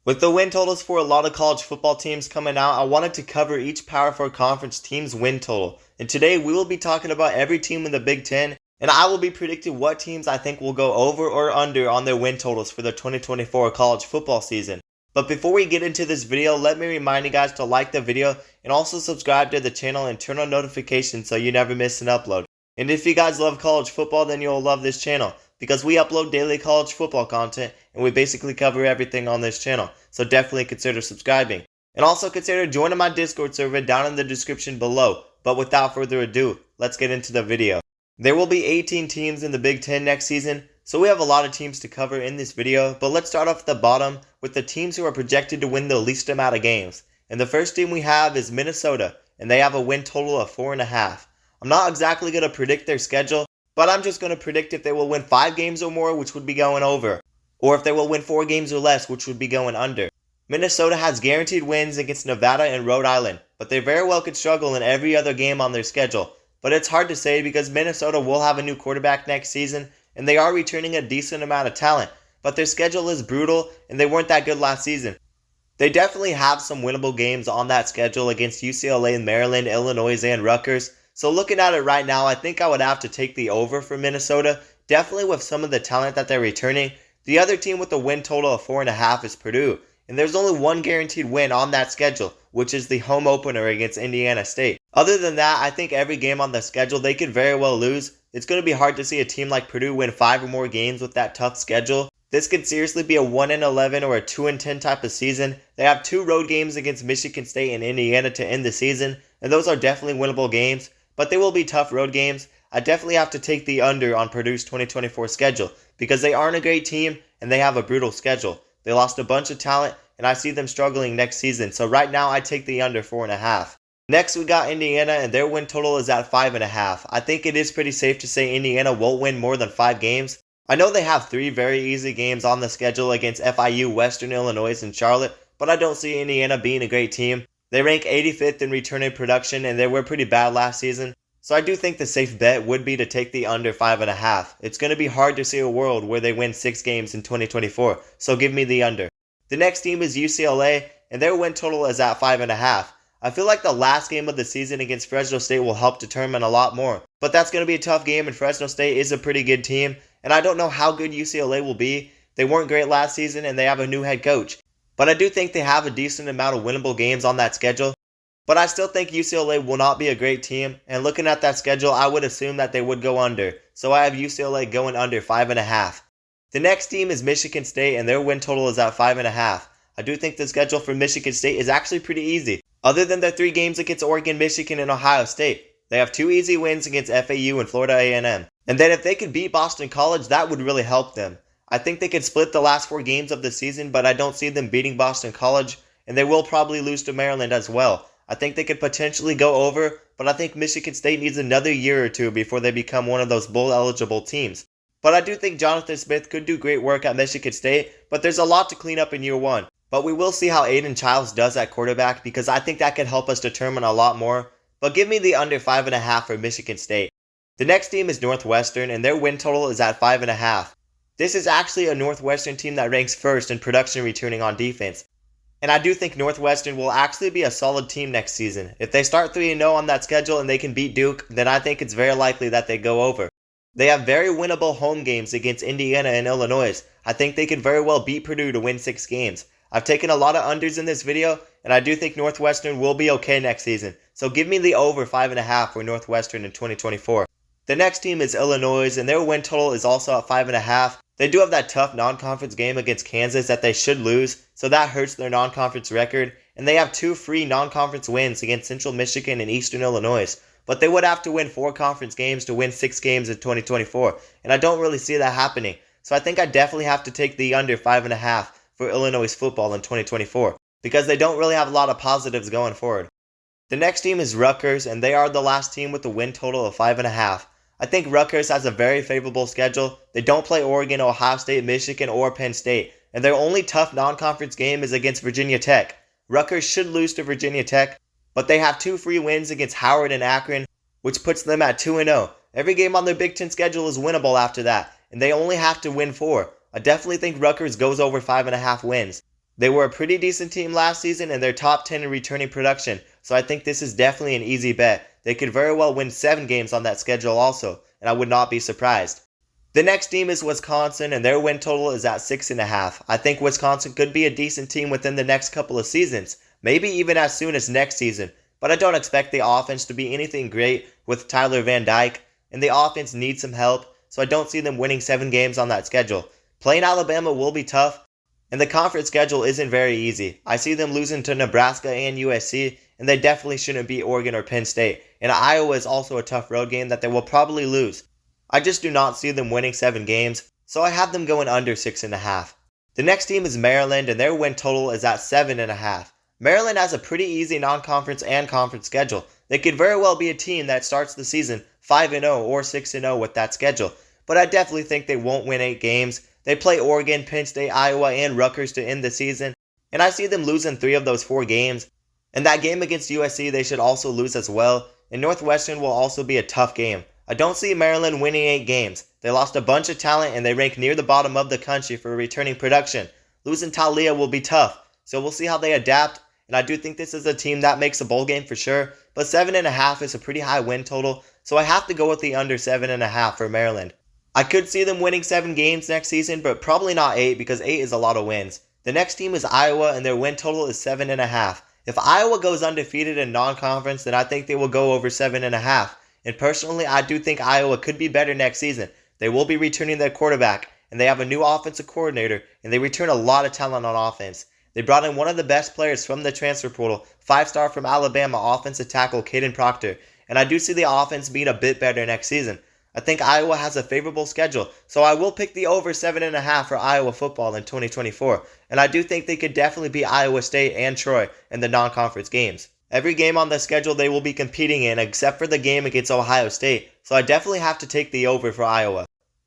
With the win totals for a lot of college football teams coming out, I wanted to cover each Power 4 conference team's win total. And today we will be talking about every team in the Big Ten, and I will be predicting what teams I think will go over or under on their win totals for the 2024 college football season. But before we get into this video, let me remind you guys to like the video and also subscribe to the channel and turn on notifications so you never miss an upload. And if you guys love college football, then you'll love this channel, because we upload daily college football content and we basically cover everything on this channel. So definitely consider subscribing. And also consider joining my Discord server down in the description below. But without further ado, let's get into the video. There will be 18 teams in the Big Ten next season, so we have a lot of teams to cover in this video. But let's start off at the bottom with the teams who are projected to win the least amount of games. And the first team we have is Minnesota, and they have a win total of 4.5. I'm not exactly going to predict their schedule, but I'm just going to predict if they will win 5 games or more, which would be going over, or if they will win 4 games or less, which would be going under. Minnesota has guaranteed wins against Nevada and Rhode Island, but they very well could struggle in every other game on their schedule. But it's hard to say because Minnesota will have a new quarterback next season, and they are returning a decent amount of talent, but their schedule is brutal, and they weren't that good last season. They definitely have some winnable games on that schedule against UCLA, Maryland, Illinois, and Rutgers. So looking at it right now, I think I would have to take the over for Minnesota, definitely with some of the talent that they're returning. The other team with a win total of 4.5 is Purdue, and there's only one guaranteed win on that schedule, which is the home opener against Indiana State. Other than that, I think every game on the schedule they could very well lose. It's going to be hard to see a team like Purdue win 5 or more games with that tough schedule. This could seriously be a 1-11 or a 2-10 type of season. They have 2 road games against Michigan State and Indiana to end the season, and those are definitely winnable games. But they will be tough road games. I definitely have to take the under on Purdue's 2024 schedule because they aren't a great team and they have a brutal schedule. They lost a bunch of talent and I see them struggling next season. So right now I take the under 4.5. Next we got Indiana, and their win total is at 5.5. I think it is pretty safe to say Indiana won't win more than 5 games. I know they have 3 very easy games on the schedule against FIU, Western Illinois, and Charlotte, but I don't see Indiana being a great team. They rank 85th in returning production, and they were pretty bad last season. So I do think the safe bet would be to take the under 5.5. It's going to be hard to see a world where they win 6 games in 2024, so give me the under. The next team is UCLA, and their win total is at 5.5. I feel like the last game of the season against Fresno State will help determine a lot more. But that's going to be a tough game, and Fresno State is a pretty good team, and I don't know how good UCLA will be. They weren't great last season, and they have a new head coach. But I do think they have a decent amount of winnable games on that schedule. But I still think UCLA will not be a great team, and looking at that schedule, I would assume that they would go under. So I have UCLA going under 5.5. The next team is Michigan State, and their win total is at 5.5. I do think the schedule for Michigan State is actually pretty easy. Other than their 3 games against Oregon, Michigan, and Ohio State, they have 2 easy wins against FAU and Florida A&M. And then if they could beat Boston College, that would really help them. I think they could split the last 4 games of the season, but I don't see them beating Boston College, and they will probably lose to Maryland as well. I think they could potentially go over, but I think Michigan State needs another year or 2 before they become one of those bowl-eligible teams. But I do think Jonathan Smith could do great work at Michigan State, but there's a lot to clean up in year 1. But we will see how Aiden Childs does at quarterback, because I think that could help us determine a lot more. But give me the under 5.5 for Michigan State. The next team is Northwestern, and their win total is at 5.5. This is actually a Northwestern team that ranks first in production returning on defense. And I do think Northwestern will actually be a solid team next season. If they start 3-0 on that schedule and they can beat Duke, then I think it's very likely that they go over. They have very winnable home games against Indiana and Illinois. I think they could very well beat Purdue to win 6 games. I've taken a lot of unders in this video, and I do think Northwestern will be okay next season. So give me the over 5.5 for Northwestern in 2024. The next team is Illinois, and their win total is also at 5.5. They do have that tough non-conference game against Kansas that they should lose, so that hurts their non-conference record. And they have 2 free non-conference wins against Central Michigan and Eastern Illinois. But they would have to win 4 conference games to win 6 games in 2024, and I don't really see that happening. So I think I definitely have to take the under 5.5 for Illinois football in 2024, because they don't really have a lot of positives going forward. The next team is Rutgers, and they are the last team with a win total of 5.5. I think Rutgers has a very favorable schedule. They don't play Oregon, Ohio State, Michigan, or Penn State, and their only tough non-conference game is against Virginia Tech. Rutgers should lose to Virginia Tech, but they have 2 free wins against Howard and Akron, which puts them at 2-0. Every game on their Big Ten schedule is winnable after that, and they only have to win 4. I definitely think Rutgers goes over 5.5 wins. They were a pretty decent team last season and they're top 10 in returning production, so I think this is definitely an easy bet. They could very well win 7 games on that schedule also, and I would not be surprised. The next team is Wisconsin, and their win total is at 6.5. I think Wisconsin could be a decent team within the next couple of seasons, maybe even as soon as next season, but I don't expect the offense to be anything great with Tyler Van Dyke, and the offense needs some help, so I don't see them winning 7 games on that schedule. Playing Alabama will be tough, and the conference schedule isn't very easy. I see them losing to Nebraska and USC, and they definitely shouldn't beat Oregon or Penn State, and Iowa is also a tough road game that they will probably lose. I just do not see them winning 7 games, so I have them going under 6.5. The next team is Maryland, and their win total is at 7.5. Maryland has a pretty easy non-conference and conference schedule. They could very well be a team that starts the season 5-0 or 6-0 with that schedule, but I definitely think they won't win 8 games. They play Oregon, Penn State, Iowa, and Rutgers to end the season, and I see them losing 3 of those 4 games. And that game against USC they should also lose as well, and Northwestern will also be a tough game. I don't see Maryland winning 8 games. They lost a bunch of talent and they rank near the bottom of the country for returning production. Losing Talia will be tough, so we'll see how they adapt, and I do think this is a team that makes a bowl game for sure, but 7.5 is a pretty high win total, so I have to go with the under 7.5 for Maryland. I could see them winning 7 games next season, but probably not 8 because 8 is a lot of wins. The next team is Iowa, and their win total is 7.5. If Iowa goes undefeated in non-conference, then I think they will go over 7.5. And personally, I do think Iowa could be better next season. They will be returning their quarterback, and they have a new offensive coordinator, and they return a lot of talent on offense. They brought in one of the best players from the transfer portal, 5-star from Alabama offensive tackle Caden Proctor, and I do see the offense being a bit better next season. I think Iowa has a favorable schedule, so I will pick the over 7.5 for Iowa football in 2024, and I do think they could definitely beat Iowa State and Troy in the non-conference games. Every game on the schedule they will be competing in except for the game against Ohio State, so I definitely have to take the over for Iowa.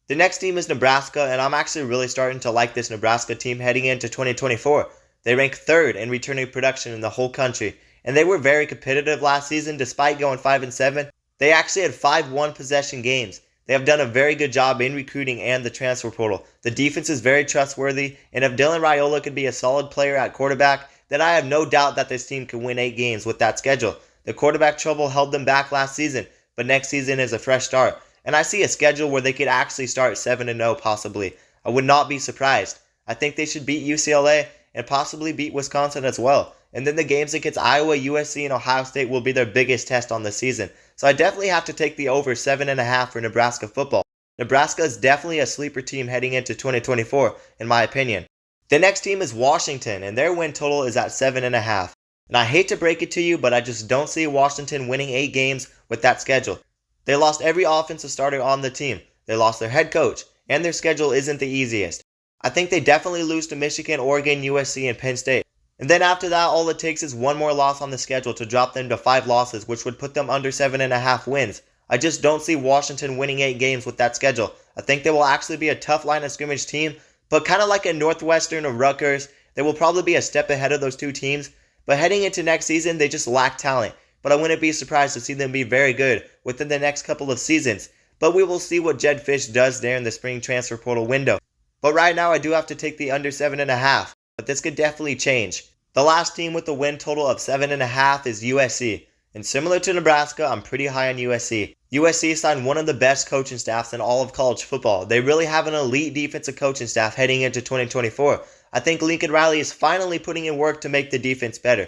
The next team is Nebraska, and I'm actually really starting to like this Nebraska team heading into 2024. They rank 3rd in returning production in the whole country, and they were very competitive last season despite going 5-7. They actually had 5 one-possession games. They have done a very good job in recruiting and the transfer portal. The defense is very trustworthy, and if Dylan Raiola could be a solid player at quarterback, then I have no doubt that this team can win 8 games with that schedule. The quarterback trouble held them back last season, but next season is a fresh start, and I see a schedule where they could actually start 7-0 possibly. I would not be surprised. I think they should beat UCLA and possibly beat Wisconsin as well. And then the games against Iowa, USC, and Ohio State will be their biggest test on the season. So I definitely have to take the over 7.5 for Nebraska football. Nebraska is definitely a sleeper team heading into 2024, in my opinion. The next team is Washington, and their win total is at 7.5. And I hate to break it to you, but I just don't see Washington winning 8 games with that schedule. They lost every offensive starter on the team. They lost their head coach, and their schedule isn't the easiest. I think they definitely lose to Michigan, Oregon, USC, and Penn State. And then after that, all it takes is one more loss on the schedule to drop them to 5 losses, which would put them under 7.5 wins. I just don't see Washington winning 8 games with that schedule. I think they will actually be a tough line of scrimmage team, but kind of like a Northwestern or Rutgers, they will probably be a step ahead of those 2 teams. But heading into next season, they just lack talent. But I wouldn't be surprised to see them be very good within the next couple of seasons. But we will see what Jedd Fisch does there in the spring transfer portal window. But right now, I do have to take the under 7.5. But this could definitely change. The last team with the win total of 7.5 is USC. And similar to Nebraska, I'm pretty high on USC. USC signed one of the best coaching staffs in all of college football. They really have an elite defensive coaching staff heading into 2024. I think Lincoln Riley is finally putting in work to make the defense better.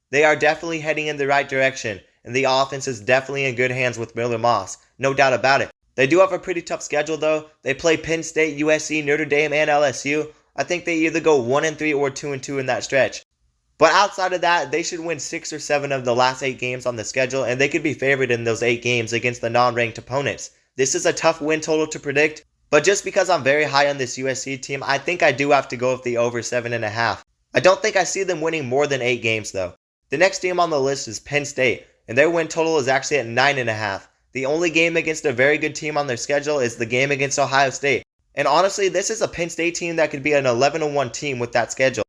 They are definitely heading in the right direction, and the offense is definitely in good hands with Miller Moss. No doubt about it. They do have a pretty tough schedule though. They play Penn State, USC, Notre Dame, and LSU. I think they either go 1-3 or 2-2 in that stretch. But outside of that, they should win 6 or 7 of the last 8 games on the schedule, and they could be favored in those 8 games against the non-ranked opponents. This is a tough win total to predict, but just because I'm very high on this USC team, I think I do have to go with the over 7.5. I don't think I see them winning more than 8 games though. The next team on the list is Penn State, and their win total is actually at 9.5. The only game against a very good team on their schedule is the game against Ohio State. And honestly, this is a Penn State team that could be an 11-1 team with that schedule.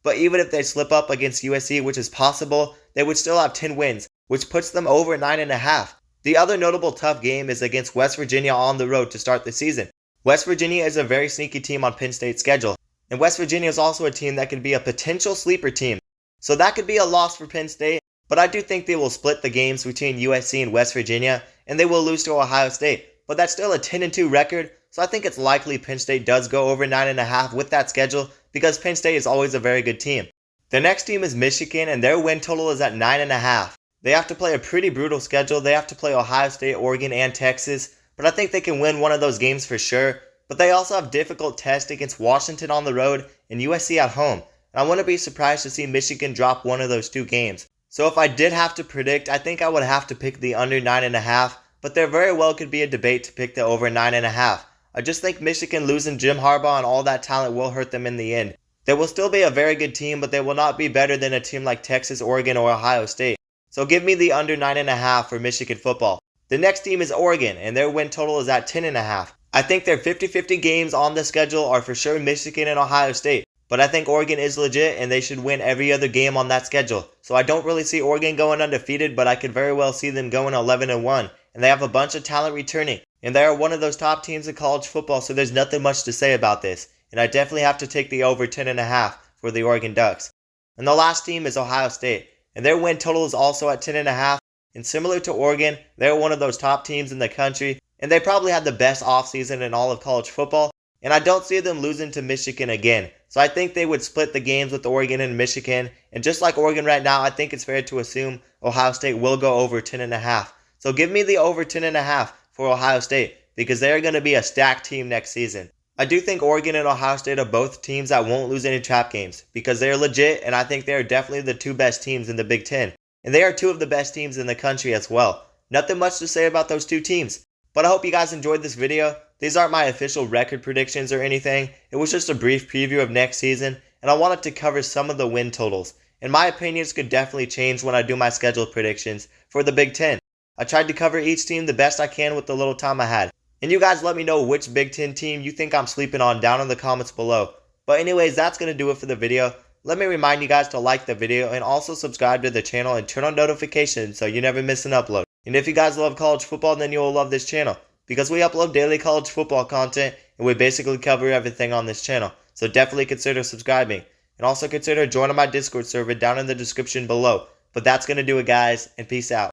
But even if they slip up against USC, which is possible, they would still have 10 wins, which puts them over 9.5. The other notable tough game is against West Virginia on the road to start the season. West Virginia is a very sneaky team on Penn State's schedule. And West Virginia is also a team that could be a potential sleeper team. So that could be a loss for Penn State, but I do think they will split the games between USC and West Virginia, and they will lose to Ohio State. But that's still a 10-2 record, so I think it's likely Penn State does go over 9.5 with that schedule because Penn State is always a very good team. The next team is Michigan, and their win total is at 9.5. They have to play a pretty brutal schedule. They have to play Ohio State, Oregon, and Texas, but I think they can win one of those games for sure. But they also have difficult tests against Washington on the road and USC at home, and I wouldn't be surprised to see Michigan drop one of those two games. So if I did have to predict, I think I would have to pick the under 9.5, but there very well could be a debate to pick the over 9.5. I just think Michigan losing Jim Harbaugh and all that talent will hurt them in the end. They will still be a very good team, but they will not be better than a team like Texas, Oregon, or Ohio State. So give me the under 9.5 for Michigan football. The next team is Oregon, and their win total is at 10.5. I think their 50-50 games on the schedule are for sure Michigan and Ohio State, but I think Oregon is legit and they should win every other game on that schedule. So I don't really see Oregon going undefeated, but I could very well see them going 11-1, and they have a bunch of talent returning, and they are one of those top teams in college football, so there's nothing much to say about this, and I definitely have to take the over 10.5 for the Oregon Ducks. And the last team is Ohio State, and their win total is also at 10.5, and similar to Oregon, they're one of those top teams in the country, and they probably had the best offseason in all of college football, and I don't see them losing to Michigan again. So I think they would split the games with Oregon and Michigan, and just like Oregon right now, I think it's fair to assume Ohio State will go over 10.5. So give me the over 10.5 for Ohio State, because they're going to be a stacked team next season. I do think Oregon and Ohio State are both teams that won't lose any trap games, because they're legit, and I think they are definitely the two best teams in the Big Ten. And they are two of the best teams in the country as well. Nothing much to say about those two teams. But I hope you guys enjoyed this video. These aren't my official record predictions or anything. It was just a brief preview of next season, and I wanted to cover some of the win totals. And my opinions could definitely change when I do my schedule predictions for the Big Ten. I tried to cover each team the best I can with the little time I had. And you guys let me know which Big Ten team you think I'm sleeping on down in the comments below. But anyways, that's going to do it for the video. Let me remind you guys to like the video and also subscribe to the channel and turn on notifications so you never miss an upload. And if you guys love college football, then you will love this channel, because we upload daily college football content and we basically cover everything on this channel. So definitely consider subscribing, and also consider joining my Discord server down in the description below. But that's going to do it, guys, and peace out.